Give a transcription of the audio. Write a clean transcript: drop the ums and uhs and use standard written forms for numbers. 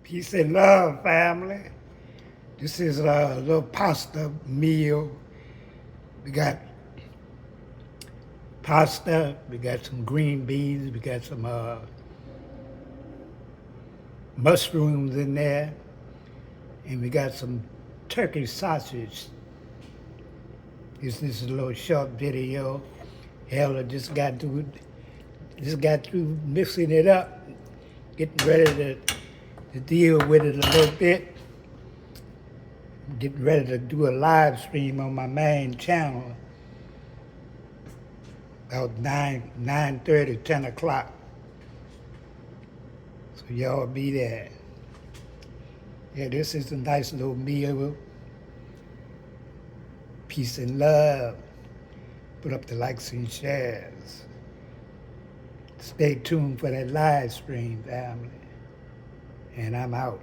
Peace and love, family. This is a little pasta meal. We got pasta, we got some green beans, we got some mushrooms in there, and we got some turkey sausage. This is a little short video. Hell, I just got through mixing it up, getting ready to deal with it a little bit. Getting ready to do a live stream on my main channel about 9:30, 10 o'clock. So y'all be there. Yeah, this is a nice little meal. Peace and love. Put up the likes and shares. Stay tuned for that live stream, family. And I'm out.